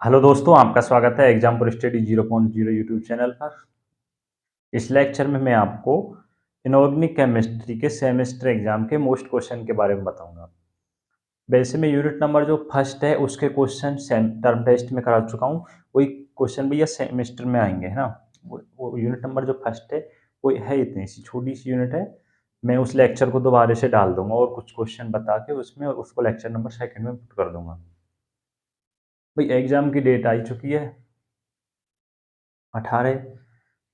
Hello दोस्तों, आपका स्वागत है एग्जाम पर स्टडी 0.0 यूट्यूब चैनल पर। इस लेक्चर में मैं आपको इनऑर्गेनिक केमिस्ट्री के सेमेस्टर एग्जाम के मोस्ट क्वेश्चन के बारे में बताऊंगा। वैसे मैं यूनिट नंबर जो फर्स्ट है उसके क्वेश्चन टर्म टेस्ट में करा चुका हूँ। वही क्वेश्चन भी ये सेमेस्टर में आएंगे, है ना। वो यूनिट नंबर जो फर्स्ट है वो है, इतनी सी छोटी सी यूनिट है। मैं उस लेक्चर को दोबारा से डाल दूंगा और कुछ क्वेश्चन बता के उसमें और उसको लेक्चर नंबर सेकंड में पुट कर दूंगा। भाई एग्जाम की डेट आई चुकी है, 18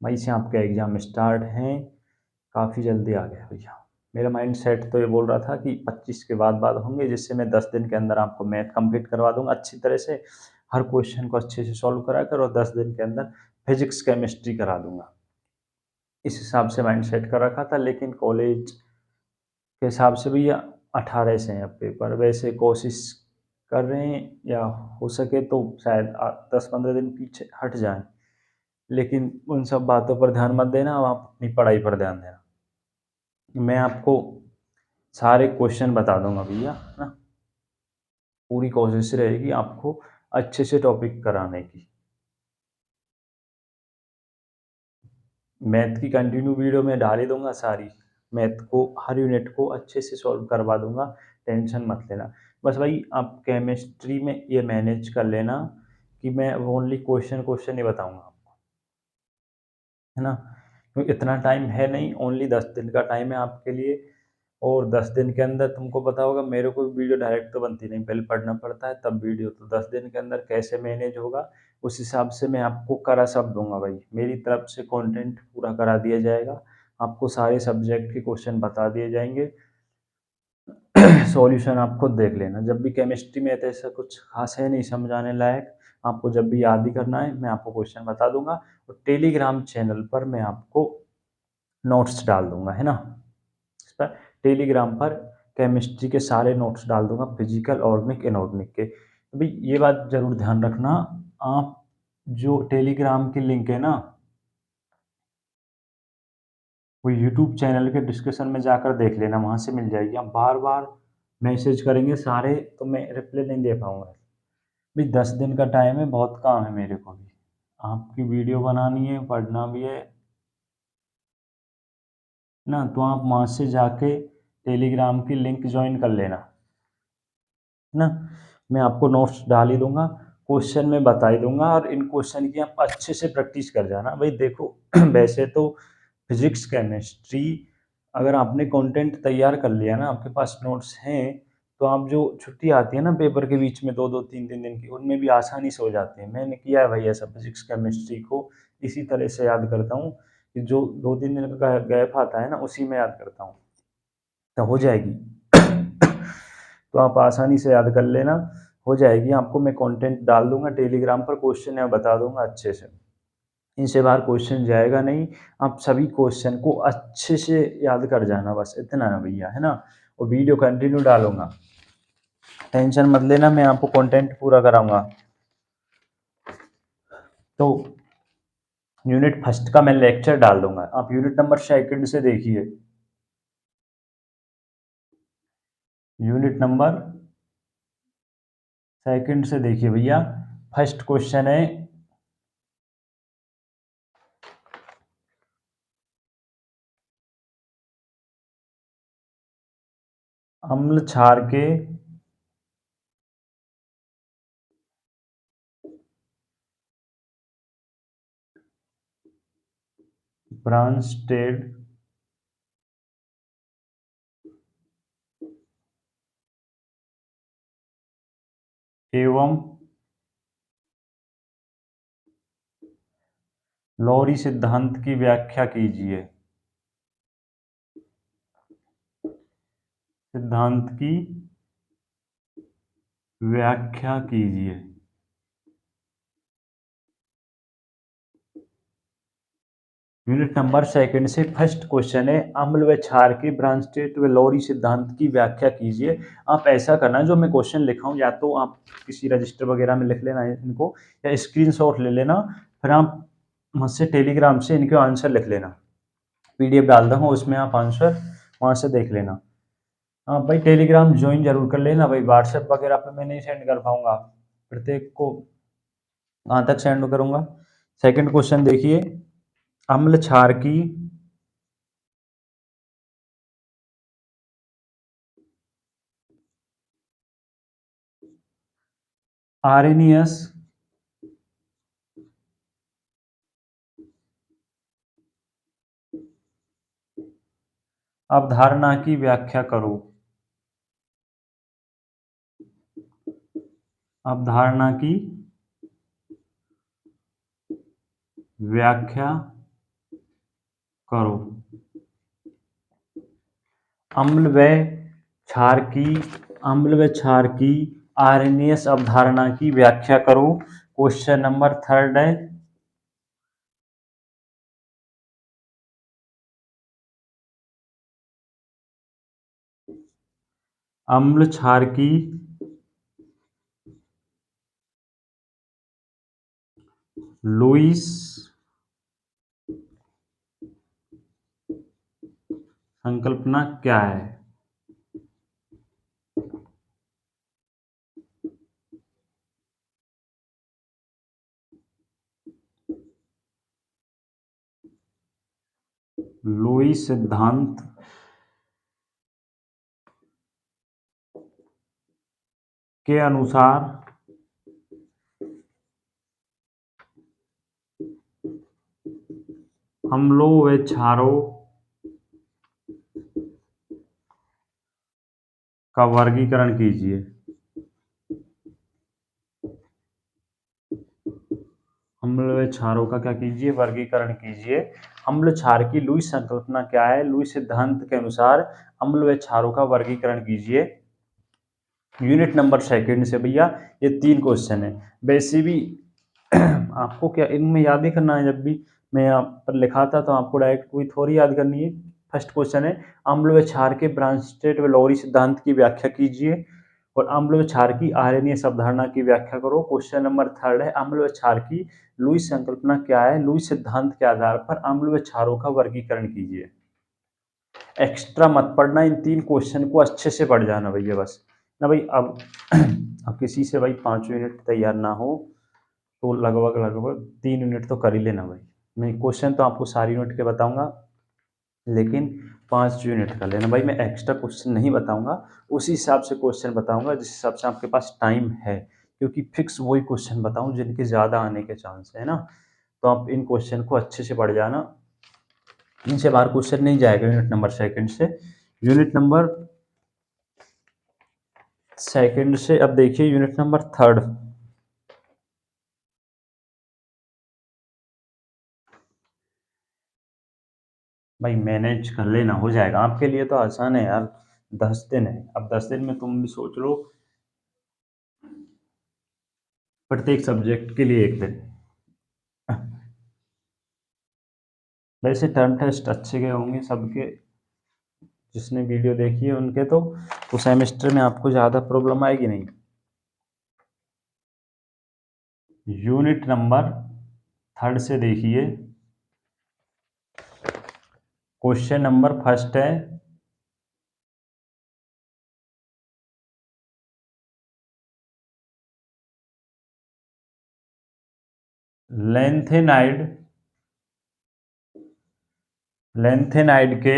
मई से आपके एग्ज़ाम स्टार्ट हैं। काफ़ी जल्दी आ गया भैया। मेरा माइंड सेट तो ये बोल रहा था कि 25 के बाद होंगे, जिससे मैं 10 दिन के अंदर आपको मैथ कंप्लीट करवा दूंगा अच्छी तरह से। हर क्वेश्चन को अच्छे से सॉल्व करा कर और 10 दिन के अंदर फिजिक्स केमिस्ट्री करा दूंगा। इस हिसाब से माइंड सेट कर रखा था, लेकिन कॉलेज के हिसाब से भैया 18 से हैं अब पेपर। वैसे कोशिश कर रहे हैं या हो सके तो शायद 10-15 दिन पीछे हट जाएं, लेकिन उन सब बातों पर ध्यान मत देना, अब आप अपनी पढ़ाई पर ध्यान देना। मैं आपको सारे क्वेश्चन बता दूंगा भैया, है ना। पूरी कोशिश रहेगी आपको अच्छे से टॉपिक कराने की। मैथ की कंटिन्यू वीडियो में डाल ही दूंगा सारी। मैथ को हर यूनिट को अच्छे से सॉल्व करवा दूंगा, टेंशन मत लेना। बस भाई आप केमिस्ट्री में ये मैनेज कर लेना कि मैं ओनली क्वेश्चन क्वेश्चन ही बताऊंगा आपको, है ना। क्योंकि इतना टाइम है नहीं, ओनली 10 दिन का टाइम है आपके लिए। और 10 दिन के अंदर तुमको पता होगा मेरे को वीडियो डायरेक्ट तो बनती नहीं, पहले पढ़ना पड़ता है तब वीडियो। तो 10 दिन के अंदर कैसे मैनेज होगा उस हिसाब से मैं आपको करा सब दूंगा भाई। मेरी तरफ से कंटेंट पूरा करा दिया जाएगा, आपको सारे सब्जेक्ट के क्वेश्चन बता दिए जाएंगे। सॉल्यूशन आप खुद देख लेना। जब भी केमिस्ट्री में तो ऐसा कुछ खास है नहीं समझाने लायक, आपको जब भी याद ही करना है मैं आपको क्वेश्चन बता दूंगा। और टेलीग्राम चैनल पर मैं आपको नोट्स डाल दूंगा, है ना। इस पर टेलीग्राम पर केमिस्ट्री के सारे नोट्स डाल दूंगा, फिजिकल ऑर्गेनिक इनऑर्गेनिक के। अभी ये बात जरूर ध्यान रखना, आप जो टेलीग्राम की लिंक है ना, वो यूट्यूब चैनल के डिस्क्रिप्शन में जाकर देख लेना, वहाँ से मिल जाएगी। आप बार बार मैसेज करेंगे सारे तो मैं रिप्लाई नहीं दे पाऊंगा। भाई 10 दिन का टाइम है, बहुत काम है मेरे को भी। आपकी वीडियो बनानी है, पढ़ना भी है ना। तो आप वहाँ से जाके टेलीग्राम की लिंक ज्वाइन कर लेना, है ना। मैं आपको नोट्स डाल ही दूंगा, क्वेश्चन में बता ही दूंगा, और इन क्वेश्चन की आप अच्छे से प्रैक्टिस कर जाना भाई। देखो वैसे तो फिजिक्स केमिस्ट्री अगर आपने कंटेंट तैयार कर लिया ना, आपके पास नोट्स हैं, तो आप जो छुट्टी आती है ना पेपर के बीच में 2-2 3-3 दिन की, उनमें भी आसानी से हो जाती है। मैंने किया है भाई ऐसा, फिजिक्स केमिस्ट्री को इसी तरह से याद करता हूँ कि जो 2-3 दिन का गैप आता है ना उसी में याद करता हूँ, तो हो जाएगी। तो आप आसानी से याद कर लेना, हो जाएगी। आपको मैं कंटेंट डाल दूंगा टेलीग्राम पर, क्वेश्चन मैं बता दूंगा अच्छे से। इनसे बाहर क्वेश्चन जाएगा नहीं। आप सभी क्वेश्चन को अच्छे से याद कर जाना, बस इतना है भैया, है ना। और वीडियो कंटिन्यू डालूंगा, टेंशन मत लेना, मैं आपको कंटेंट पूरा कराऊंगा। तो यूनिट फर्स्ट का मैं लेक्चर डाल दूंगा, आप यूनिट नंबर सेकंड से देखिए। यूनिट नंबर सेकंड से देखिए भैया। फर्स्ट क्वेश्चन है, अम्ल क्षार के ब्रांस्टेड एवं लॉरी सिद्धांत की व्याख्या कीजिए। सिद्धांत की व्याख्या कीजिए। यूनिट नंबर सेकंड से फर्स्ट क्वेश्चन है, अम्ल व क्षार के ब्रांस्टेड व लॉरी सिद्धांत की व्याख्या कीजिए। आप ऐसा करना, जो मैं क्वेश्चन लिखा हूँ या तो आप किसी रजिस्टर वगैरह में लिख लेना इनको, या स्क्रीनशॉट ले लेना, फिर आप मुझसे टेलीग्राम से इनके आंसर लिख लेना। पीडीएफ डाल दूंगा उसमें, आप आंसर वहाँ से देख लेना। हाँ भाई टेलीग्राम ज्वाइन जरूर कर लेना भाई, व्हाट्सएप वगैरह पे मैं नहीं सेंड कर पाऊंगा प्रत्येक को। कहाँ तक सेंड करूंगा। सेकंड क्वेश्चन देखिए, अम्ल क्षार की आर्हेनियस अवधारणा की व्याख्या करो। अवधारणा की व्याख्या करो। अम्ल व क्षार की अम्ल व क्षार की आर्हेनियस अवधारणा की व्याख्या करो। क्वेश्चन नंबर थर्ड है, अम्ल क्षार की लुईस संकल्पना क्या है। लुईस सिद्धांत के अनुसार अम्लों व क्षारों का वर्गीकरण कीजिए। अम्ल व क्षारों का क्या कीजिए, वर्गीकरण कीजिए। अम्ल क्षार की लुईस संकल्पना क्या है। लुईस सिद्धांत के अनुसार अम्ल व क्षारों का वर्गीकरण कीजिए। यूनिट नंबर सेकंड से भैया ये 3 क्वेश्चन है। वैसे भी आपको क्या इनमें याद ही करना है, जब भी मैं यहाँ पर लिखा था तो आपको डायरेक्ट कोई थोड़ी याद करनी है। फर्स्ट क्वेश्चन है, अम्ल व क्षार के ब्रांस्टेड व लॉरी सिद्धांत की व्याख्या कीजिए और अम्ल व क्षार की आर्हेनियस अवधारणा की व्याख्या करो। क्वेश्चन नंबर थर्ड है, अम्ल व क्षार की लुईस संकल्पना क्या है। लुईस सिद्धांत के आधार पर अम्ल व क्षारों का वर्गीकरण कीजिए। एक्स्ट्रा मत पढ़ना, इन 3 क्वेश्चन को अच्छे से पढ़ जाना भैया बस ना भाई। अब किसी से भाई 5 मिनट तैयार ना हो तो लगभग लगभग 3 यूनिट तो कर ही लेना भाई। मैं क्वेश्चन तो आपको सारी यूनिट के बताऊंगा, लेकिन 5 यूनिट कर लेना भाई। मैं एक्स्ट्रा क्वेश्चन नहीं बताऊंगा, उसी हिसाब से क्वेश्चन बताऊंगा जिस हिसाब से आपके पास टाइम है, क्योंकि फिक्स वही क्वेश्चन बताऊं जिनके ज़्यादा आने के चांस है ना। तो आप इन क्वेश्चन को अच्छे से पढ़ जाना, इनसे बाहर क्वेश्चन नहीं जाएगा यूनिट नंबर सेकंड से। यूनिट नंबर सेकंड से अब देखिए यूनिट नंबर थर्ड। भाई मैनेज कर लेना, हो जाएगा आपके लिए तो आसान है यार। 10 दिन है, अब 10 दिन में तुम भी सोच लो प्रत्येक सब्जेक्ट के लिए 1 दिन। वैसे टर्म टेस्ट अच्छे गए होंगे सबके, जिसने वीडियो देखी है उनके तो सेमेस्टर में आपको ज़्यादा प्रॉब्लम आएगी नहीं। यूनिट नंबर थर्ड से देखिए, क्वेश्चन नंबर फर्स्ट है, लेंथेनाइड लेंथेनाइड के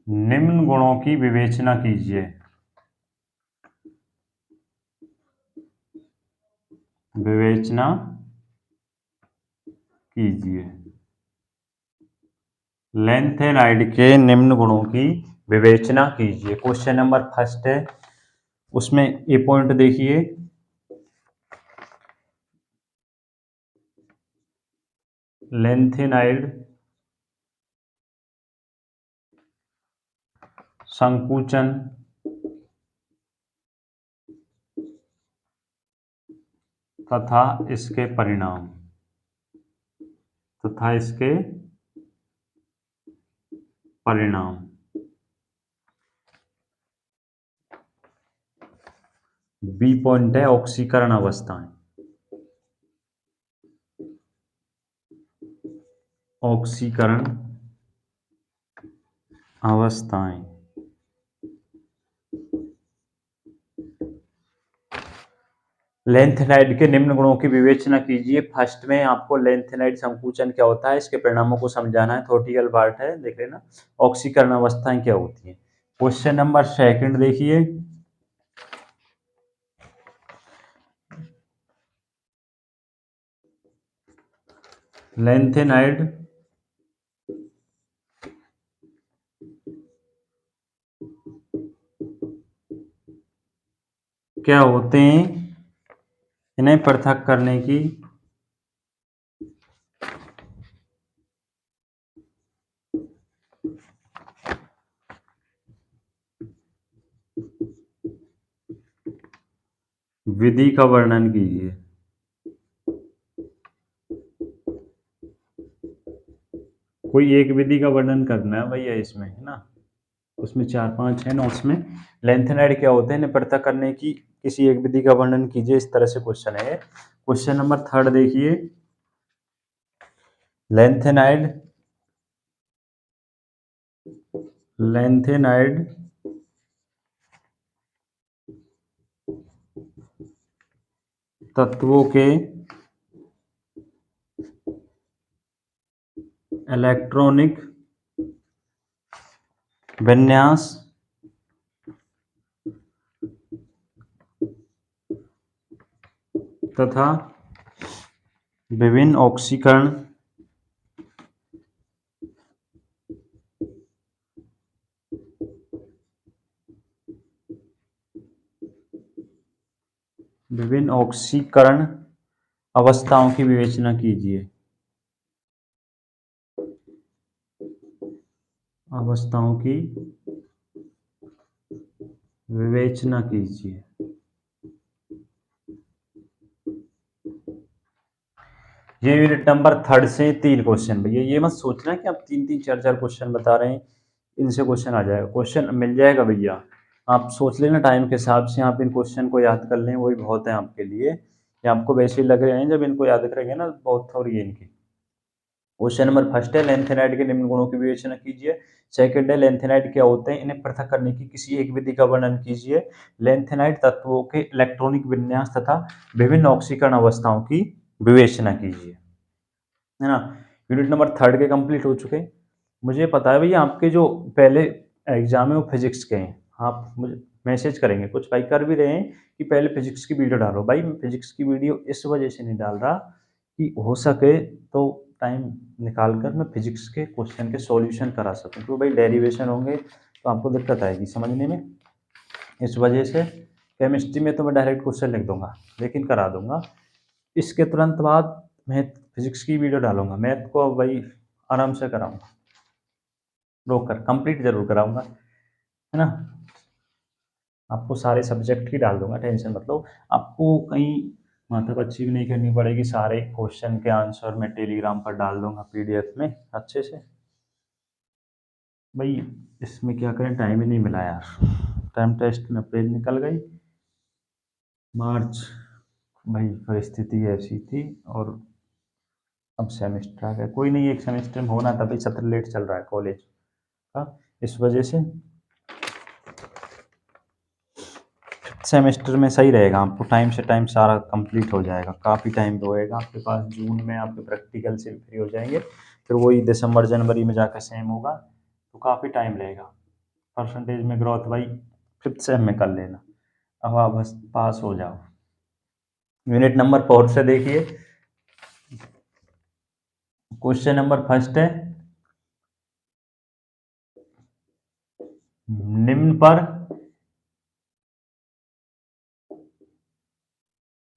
निम्न गुणों की विवेचना कीजिए। विवेचना कीजिए। लेंथेनाइड के निम्न गुणों की विवेचना कीजिए। क्वेश्चन नंबर फर्स्ट है, उसमें ए पॉइंट देखिए, लेंथेनाइड संकुचन तथा इसके परिणाम तथा इसके परिणाम। बी पॉइंट है, ऑक्सीकरण अवस्थाएं। ऑक्सीकरण अवस्थाएं लेंथेनाइड के निम्न गुणों की विवेचना कीजिए। फर्स्ट में आपको लेंथेनाइड संकुचन क्या होता है, इसके परिणामों को समझाना है। थ्योरेटिकल पार्ट है, देख लेना। ऑक्सीकरण अवस्थाएं क्या होती हैं। क्वेश्चन नंबर सेकंड देखिए। लेंथेनाइड क्या होते हैं, इन्हें पृथक करने की विधि का वर्णन कीजिए। कोई एक विधि का वर्णन करना है भैया इसमें, है ना। उसमें 4-5 है नोट्स में। लेंथेनाइड क्या होते हैं, इन्हें पृथक करने की किसी एक विधि का वर्णन कीजिए, इस तरह से क्वेश्चन है। क्वेश्चन नंबर थर्ड देखिए। लेंथेनाइड लेंथेनाइड तत्वों के इलेक्ट्रॉनिक विन्यास तथा विभिन्न ऑक्सीकरण विभिन्न ऑक्सीकरण अवस्थाओं की विवेचना कीजिए। अवस्थाओं की विवेचना कीजिए। ये यूनिट नंबर थर्ड से 3 क्वेश्चन। भैया ये मत सोचना कि आप 3-3 4-4 क्वेश्चन बता रहे हैं, इनसे क्वेश्चन आ जाएगा। क्वेश्चन मिल जाएगा भैया, आप सोच लेना टाइम के हिसाब से, आप इन क्वेश्चन को याद कर लें, वही बहुत है आपके लिए। ये आपको वैसे ही लग रहे हैं, जब इनको याद करेंगे ना बहुत थोड़ी है इनकी। क्वेश्चन नंबर फर्स्ट है, लेंथेनाइड के निम्न गुणों की विवेचना कीजिए। सेकंड है, लेंथेनाइड क्या होते हैं, इन्हें पृथक करने की किसी एक विधि का वर्णन कीजिए। लेंथेनाइड तत्वों के इलेक्ट्रॉनिक विन्यास तथा विभिन्न ऑक्सीकरण अवस्थाओं की विवेचना कीजिए, है ना। यूनिट नंबर थर्ड के कंप्लीट हो चुके हैं। मुझे पता है भैया आपके जो पहले एग्जाम है वो फिजिक्स के हैं, आप मुझे मैसेज करेंगे, कुछ भाई कर भी रहे हैं कि पहले फिजिक्स की वीडियो डालो। भाई मैं फिजिक्स की वीडियो इस वजह से नहीं डाल रहा कि हो सके तो टाइम निकाल कर मैं फिजिक्स के क्वेश्चन के सॉल्यूशन करा सकूं, क्योंकि भाई डेरिवेशन होंगे तो आपको दिक्कत आएगी समझने में। इस वजह से केमिस्ट्री में तो मैं डायरेक्ट क्वेश्चन लिख दूंगा, लेकिन करा दूंगा। इसके तुरंत बाद मैथ फिजिक्स की वीडियो डालूंगा। मैथ को अब भाई आराम से कराऊंगा, रोक कर कंप्लीट जरूर कराऊंगा, है ना। आपको सारे सब्जेक्ट की डाल दूंगा, टेंशन मत लो। आपको कहीं माथापच्ची भी नहीं करनी पड़ेगी, सारे क्वेश्चन के आंसर मैं टेलीग्राम पर डाल दूंगा पीडीएफ में अच्छे से। भाई इसमें क्या करें, टाइम ही नहीं मिला यार। टाइम टेस्ट में अप्रैल निकल गई, मार्च भाई परिस्थिति ऐसी थी, और अब सेमेस्टर आ गया। कोई नहीं, एक सेमेस्टर में होना, तभी सत्र लेट चल रहा है कॉलेज का, इस वजह से सेमेस्टर में सही रहेगा, आपको टाइम से टाइम सारा कंप्लीट हो जाएगा, काफ़ी टाइम रहेगा आपके पास। जून में आपके प्रैक्टिकल से फ्री हो जाएंगे, फिर वही दिसंबर जनवरी में जाकर सेम होगा, तो काफ़ी टाइम रहेगा। परसेंटेज में ग्रोथ भाई फिफ्थ सेम में कर लेना, अब आप बस पास हो जाओ। यूनिट नंबर 4 से देखिए। क्वेश्चन नंबर फर्स्ट है, निम्न पर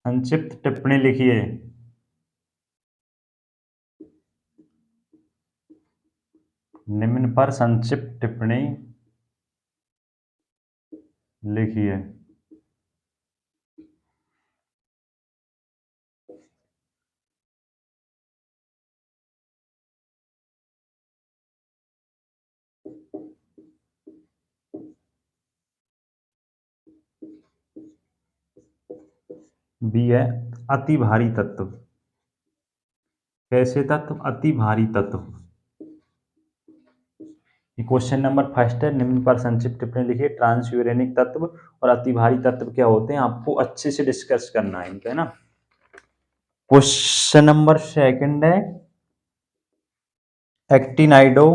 संक्षिप्त टिप्पणी लिखिए। निम्न पर संक्षिप्त टिप्पणी लिखिए। बी है, अति भारी तत्व। कैसे तत्व, अति भारी तत्व। क्वेश्चन नंबर फर्स्ट है, निम्न पर संक्षिप्त टिप्पणी लिखिए। ट्रांसयूरेनिक तत्व और अतिभारी तत्व क्या होते हैं, आपको अच्छे से डिस्कस करना है इनका, है ना। क्वेश्चन नंबर सेकंड है, एक्टिनाइडो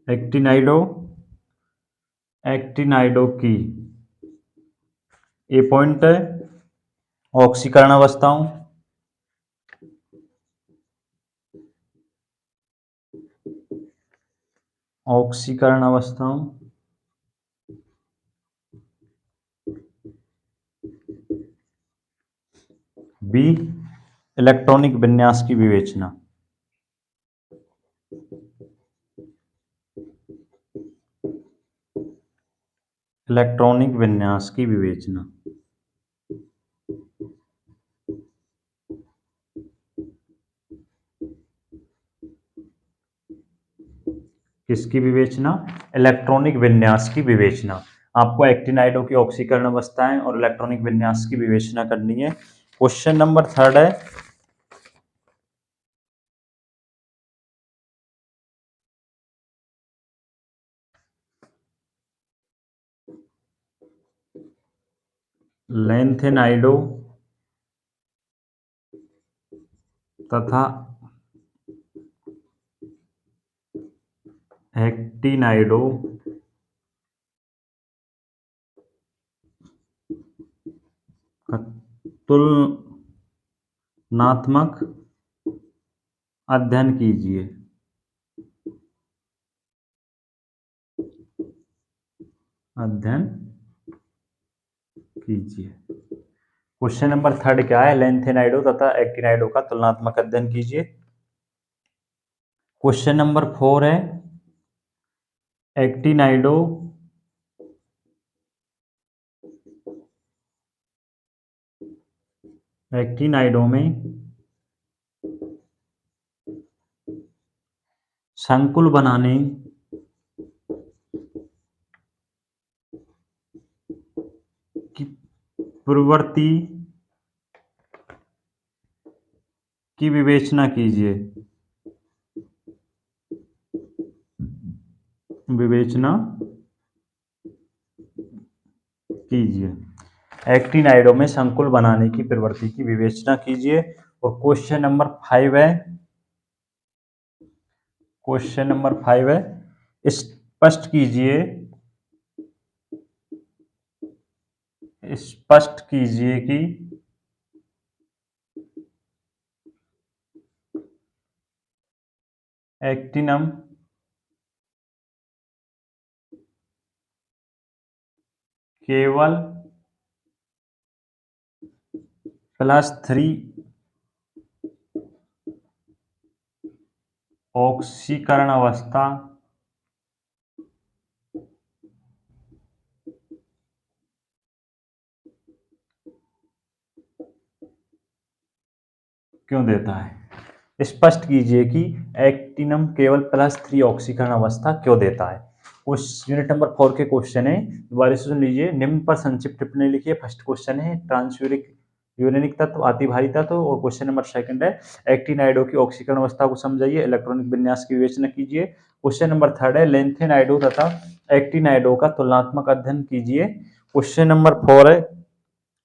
एक्टिनाइडो एक्टिनाइडो की ए पॉइंट है ऑक्सीकरण अवस्थाओं, ऑक्सीकरण अवस्थाओं, बी इलेक्ट्रॉनिक विन्यास की विवेचना, इलेक्ट्रॉनिक विन्यास की विवेचना। किसकी विवेचना, इलेक्ट्रॉनिक विन्यास की विवेचना। आपको एक्टिनाइडो की ऑक्सीकरण अवस्थाएं और इलेक्ट्रॉनिक विन्यास की विवेचना करनी है। क्वेश्चन नंबर थर्ड है, लैंथेनाइडो तथा एक्टिनाइडो का तुलनात्मक अध्ययन कीजिए। अध्ययन कीजिए। क्वेश्चन नंबर थर्ड क्या है, लैंथेनाइडो तथा एक्टिनाइडो का तुलनात्मक अध्ययन कीजिए। क्वेश्चन नंबर फोर है, एक्टिनाइडो एक्टिनाइडो में संकुल बनाने की प्रवृत्ति की विवेचना कीजिए। विवेचना कीजिए। एक्टिनाइडो में संकुल बनाने की प्रवृत्ति की विवेचना कीजिए। और क्वेश्चन नंबर फाइव है, क्वेश्चन नंबर फाइव है, स्पष्ट कीजिए, स्पष्ट कीजिए कि एक्टिनम केवल +3 ऑक्सीकरण अवस्था क्यों देता है। स्पष्ट कीजिए कि एक्टिनम केवल +3 ऑक्सीकरण अवस्था क्यों देता है। उस यूनिट नंबर 4 के क्वेश्चन है, दोबारा से सुन लीजिए। निम्न पर संक्षिप्त टिप्पणी लिखिए। फर्स्ट क्वेश्चन है ट्रांसयूरिक यूरेनिक तत्व, अतिभारी तत्व। और क्वेश्चन नंबर सेकंड है, एक्टिनाइडो की ऑक्सीकरण अवस्था को समझाइए, इलेक्ट्रॉनिक विन्यास की विवेचना कीजिए। क्वेश्चन नंबर थर्ड है, लैंथेनाइडो तथा एक्टिनाइडो का तुलनात्मक अध्ययन कीजिए। क्वेश्चन नंबर 4 है,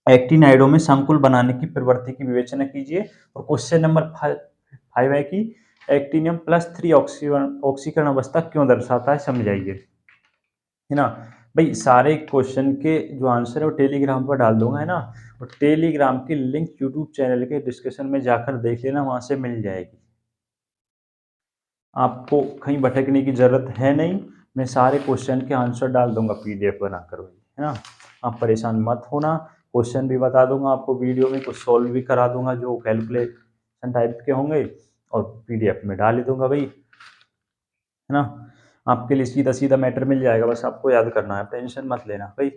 एक्टिनाइडो में संकुल बनाने की प्रवृत्ति की विवेचना कीजिए। और क्वेश्चन नंबर 5 है कि एक्टिनियम +3 ऑक्सीकरण अवस्था क्यों दर्शाता है, समझाइए, है ना। भाई सारे क्वेश्चन के जो आंसर है वो टेलीग्राम पर डाल दूंगा, है ना। और टेलीग्राम की लिंक यूट्यूब चैनल के डिस्क्रिप्शन में जाकर देख लेना, वहां से मिल जाएगी। आपको कहीं भटकने की जरूरत है नहीं, मैं सारे क्वेश्चन के आंसर डाल दूंगा पीडीएफ बनाकर, है ना। आप परेशान मत होना, क्वेश्चन भी बता दूंगा आपको वीडियो में, कुछ सॉल्व भी करा दूंगा जो कैलकुलेशन टाइप के होंगे, और पीडीएफ में डाल ही दूंगा भाई, है ना। आपके लिए सीधा सीधा मैटर मिल जाएगा, बस आपको याद करना है, टेंशन मत लेना भाई।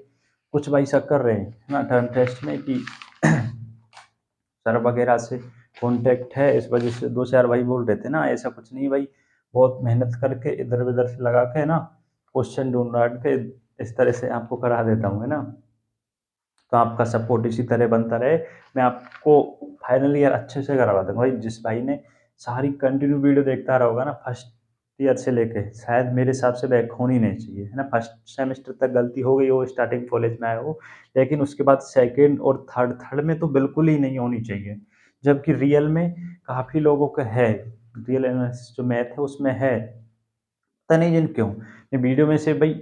कुछ भाई शक कर रहे हैं, है ना, टर्म टेस्ट में कि सर वगैरह से कांटेक्ट है, इस वजह से दो चार भाई बोल रहे थे ना, ऐसा कुछ नहीं भाई। बहुत मेहनत करके इधर उधर से लगा के ना क्वेश्चन ढूंढ ढांढ के इस तरह से आपको करा देता हूँ, है ना। तो आपका सपोर्ट इसी तरह बनता रहे, मैं आपको फाइनल ईयर अच्छे से करवा दूँगा। भाई जिस भाई ने सारी कंटिन्यू वीडियो देखता रहा होगा ना फर्स्ट ईयर से लेके, शायद मेरे हिसाब से बैक होनी नहीं चाहिए, है ना? फर्स्ट सेमेस्टर तक गलती हो गई हो, स्टार्टिंग कॉलेज में आए हो, लेकिन उसके बाद सेकंड और थर्ड थर्ड में तो बिल्कुल ही नहीं होनी चाहिए। जबकि रियल में काफ़ी लोगों का है, रियल एनालिसिस जो मैथ है उसमें है, पता नहीं जिन क्यों? ये वीडियो में से भई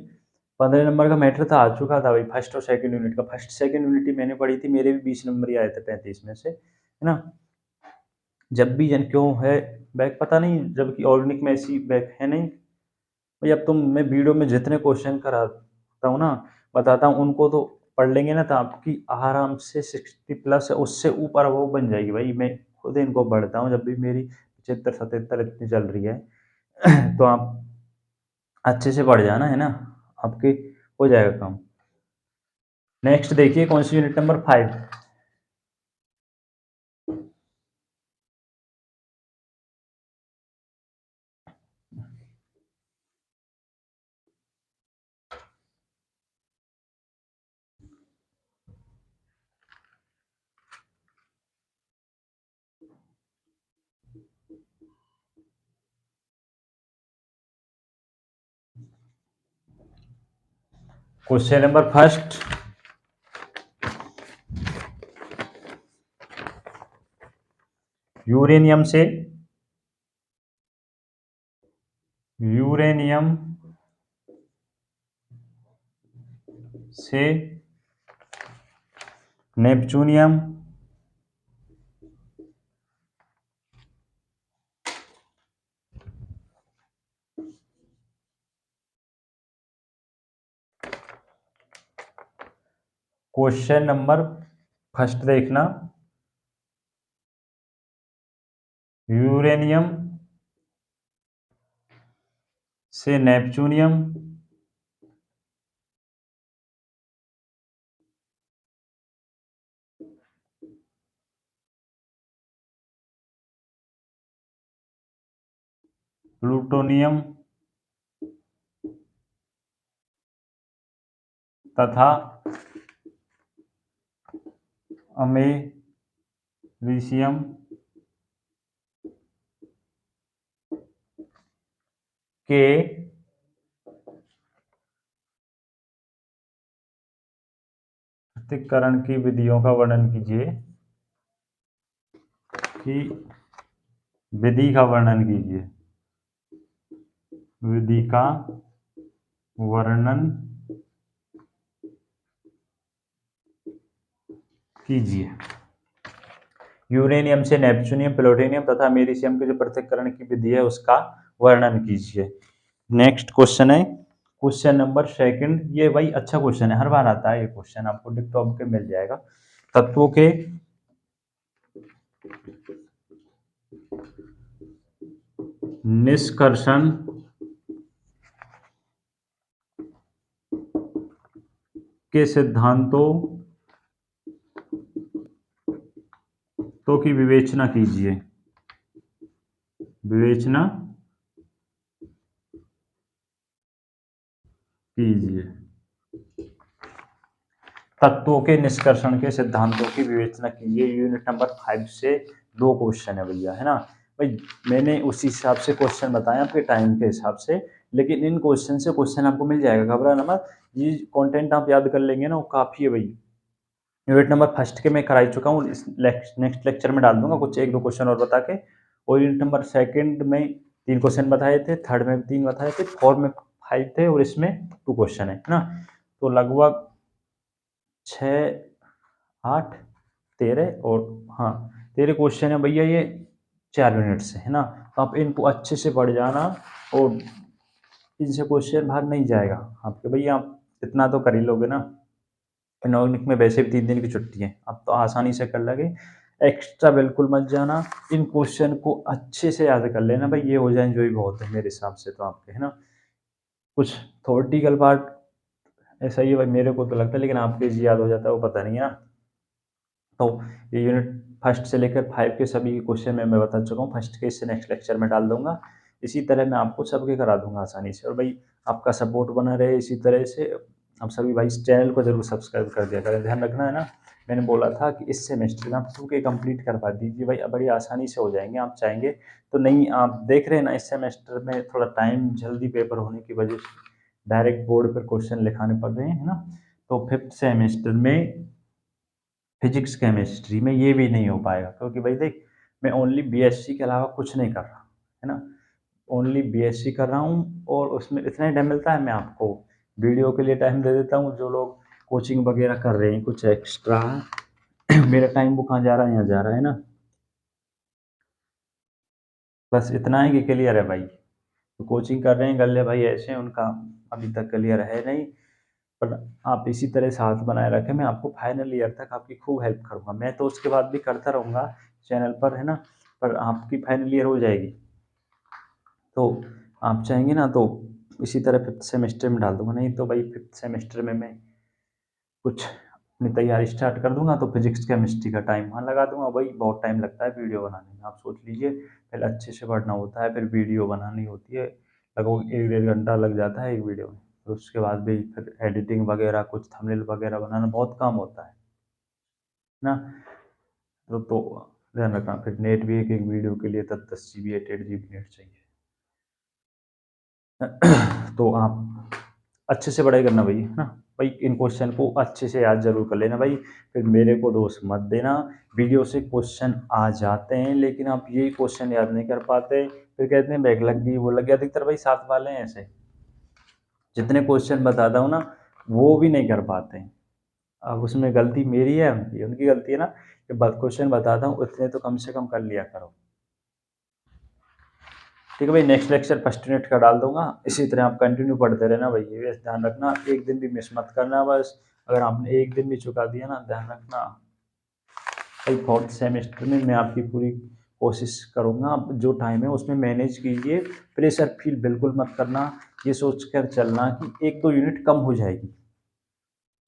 15 नंबर का मैटर तो आ चुका था भाई फर्स्ट और सेकंड यूनिट का। फर्स्ट सेकंड यूनिट ही मैंने पढ़ी थी, मेरे भी 20 नंबर ही आए थे 35 में से, है ना? जब भी जन क्यों है बैक पता नहीं, जबकि ऑर्गेनिक में ऐसी बैक है नहीं। भाई अब तुम मैं वीडियो में जितने क्वेश्चन कराता हूँ ना, बताता हूँ उनको तो पढ़ लेंगे ना तो आपकी आराम से 60 प्लस उससे ऊपर वो बन जाएगी भाई। मैं खुद इनको पढ़ता हूँ जब भी मेरी 75-77 इतनी चल रही है तो आप अच्छे से पढ़ जाना, है ना? आपके हो जाएगा काम। नेक्स्ट देखिए कौन सी unit number 5। Question number first, uranium से यूरेनियम से नेपच्यूनियम क्वेश्चन नंबर फर्स्ट देखना, यूरेनियम से नेपच्यूनियम प्लूटोनियम तथा अमेरिशियम के पृथक्करण की विधियों का वर्णन कीजिए, कि विधि का वर्णन कीजिए, विधि का वर्णन कीजिए। यूरेनियम से नेपच्यूनियम, प्लूटोनियम तथा अमेरिशियम के जो पृथक्करण की विधि है उसका वर्णन कीजिए। नेक्स्ट क्वेश्चन है क्वेश्चन नंबर सेकंड। ये भाई अच्छा क्वेश्चन है, हर बार आता है ये क्वेश्चन, आपको डिक्टॉप के मिल जाएगा। तत्वों के निष्कर्षण के सिद्धांतों तो की विवेचना कीजिए, विवेचना कीजिए। तत्वों के निष्कर्षण के सिद्धांतों की विवेचना कीजिए, यूनिट नंबर 5 से 2 क्वेश्चन है भैया, है ना? भाई मैंने उसी हिसाब से क्वेश्चन बताए आपके टाइम के हिसाब से, लेकिन इन क्वेश्चन से क्वेश्चन आपको मिल जाएगा, घबराना मत। ये कंटेंट आप याद कर लेंगे ना वो काफ़ी है भाई। यूनिट नंबर फर्स्ट के मैं करा ही चुका हूँ, इस नेक्स्ट लेक्चर में डाल दूंगा कुछ 1-2 क्वेश्चन और बता के। और यूनिट नंबर सेकंड में 3 क्वेश्चन बताए थे, थर्ड में 3 बताए थे, फोर्थ में 5 थे और इसमें 2 क्वेश्चन है ना? तो लगभग 6, 8, 13 और हाँ 13 क्वेश्चन है भैया ये 4 यूनिट से, है ना? तो आप इनको अच्छे से पढ़ जाना और इनसे क्वेश्चन बाहर नहीं जाएगा आपके भैया, आप इतना तो कर ही लोगे ना। इनऑर्गेनिक में वैसे भी 3 दिन की छुट्टी है, आप तो आसानी से कर लोगे। एक्स्ट्रा बिल्कुल मत जाना, इन क्वेश्चन को अच्छे से याद कर लेना भाई, ये हो जाए जो ही बहुत है मेरे हिसाब से तो आपके, है ना? कुछ थ्योरेटिकल पार्ट ऐसा ही है भाई, मेरे को तो लगता है, लेकिन आपके जी याद हो जाता है वो पता नहीं है ना। तो ये यूनिट फर्स्ट से लेकर 5 के सभी क्वेश्चन मैं बता चुका हूँ, फर्स्ट के इससे नेक्स्ट लेक्चर में डाल दूंगा। इसी तरह मैं आपको सबके करा दूंगा आसानी से, और भाई आपका सपोर्ट बना रहे इसी तरह से, आप सभी भाई इस चैनल को ज़रूर सब्सक्राइब कर दिया करें। ध्यान रखना है ना, मैंने बोला था कि इस सेमेस्टर में आप 2 के कंप्लीट करवा दीजिए भाई, बड़ी आसानी से हो जाएँगे आप चाहेंगे तो। नहीं, आप देख रहे हैं ना इस सेमेस्टर में थोड़ा टाइम जल्दी पेपर होने की वजह से डायरेक्ट बोर्ड पर क्वेश्चन लिखाने पड़ रहे हैं, है ना? तो 5th सेमेस्टर में फिजिक्स केमिस्ट्री में ये भी नहीं हो पाएगा, क्योंकि भाई देख, मैं ओनली बीएससी के अलावा कुछ नहीं कर रहा, है ना? ओनली बीएससी कर रहा हूँ और उसमें इतना ही टाइम मिलता है, मैं आपको वीडियो के लिए टाइम दे देता हूँ। जो लोग कोचिंग वगैरह कर रहे हैं कुछ एक्स्ट्रा मेरा टाइम वो कहाँ जा रहा है, यहाँ जा रहा है ना। बस इतना है कि क्लियर है भाई। तो कोचिंग कर रहे हैं गल्ले भाई ऐसे हैं, उनका अभी तक क्लियर है नहीं। पर आप इसी तरह साथ बनाए रखें, मैं आपको फाइनल ईयर तक आपकी खूब हेल्प करूँगा। मैं तो उसके बाद भी करता रहूँगा चैनल पर, है ना? पर आपकी फाइनल ईयर हो जाएगी तो आप चाहेंगे ना तो इसी तरह 5th सेमेस्टर में डाल दूँगा। नहीं तो भाई 5th सेमेस्टर में मैं कुछ अपनी तैयारी स्टार्ट कर दूँगा, तो फिजिक्स केमिस्ट्री का टाइम वहाँ लगा दूँगा। भाई बहुत टाइम लगता है वीडियो बनाने में, आप सोच लीजिए। पहले अच्छे से पढ़ना होता है, फिर वीडियो बनानी होती है, लगभग 1 डेढ़ घंटा लग जाता है एक वीडियो में। फिर उसके बाद भी फिर एडिटिंग वगैरह, कुछ थंबनेल वगैरह बनाना बहुत काम होता है ना? तो ध्यान रखना, फिर नेट भी एक-एक वीडियो के लिए 10-10 जीबी, 8-8 जीबी नेट चाहिए। तो आप अच्छे से पढ़ाई करना भाई, है ना? भाई इन क्वेश्चन को अच्छे से याद ज़रूर कर लेना भाई, फिर मेरे को दोष मत देना। वीडियो से क्वेश्चन आ जाते हैं, लेकिन आप यही क्वेश्चन याद नहीं कर पाते, फिर कहते हैं बैक लग गई, वो लग गया। अधिकतर भाई साथ वाले हैं ऐसे, जितने क्वेश्चन बताता हूँ ना, वो भी नहीं कर पाते हैं। अब उसमें गलती मेरी है, उनकी उनकी गलती है ना, कि क्वेश्चन बताता हूँ उतने तो कम से कम कर लिया करो। ठीक है भाई, नेक्स्ट लेक्चर फर्स्ट यूनिट का डाल दूंगा, इसी तरह आप कंटिन्यू पढ़ते रहना भाई। ये ध्यान रखना, एक दिन भी मिस मत करना बस। अगर आपने एक दिन भी चुका दिया ना, ध्यान रखना भाई 4th सेमेस्टर में मैं आपकी पूरी कोशिश करूँगा। आप जो टाइम है उसमें मैनेज कीजिए, प्रेशर फील बिल्कुल मत करना। ये सोच कर चलना कि 1-2 यूनिट कम हो जाएगी।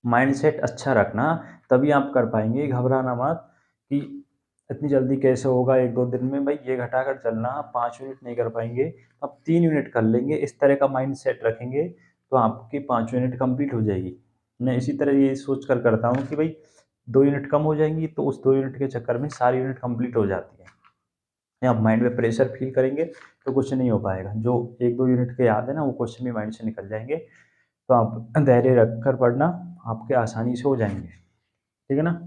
माइंडसेट अच्छा रखना, तभी आप कर पाएंगे। घबराना मत कि इतनी जल्दी कैसे होगा 1-2 दिन में। भाई ये घटाकर चलना, 5 यूनिट नहीं कर पाएंगे तो आप 3 यूनिट कर लेंगे। इस तरह का माइंडसेट रखेंगे तो आपकी 5 यूनिट कंप्लीट हो जाएगी। मैं इसी तरह ये सोच कर करता हूँ कि भाई 2 यूनिट कम हो जाएंगी, तो उस 2 यूनिट के चक्कर में सारी यूनिट कंप्लीट हो जाती है। आप माइंड में प्रेशर फील करेंगे तो कुछ नहीं हो पाएगा। जो 1-2 यूनिट के याद है ना, वो क्वेश्चन भी माइंड से निकल जाएंगे। तो आप धैर्य रखकर पढ़ना, आपके आसानी से हो जाएंगे। ठीक है ना?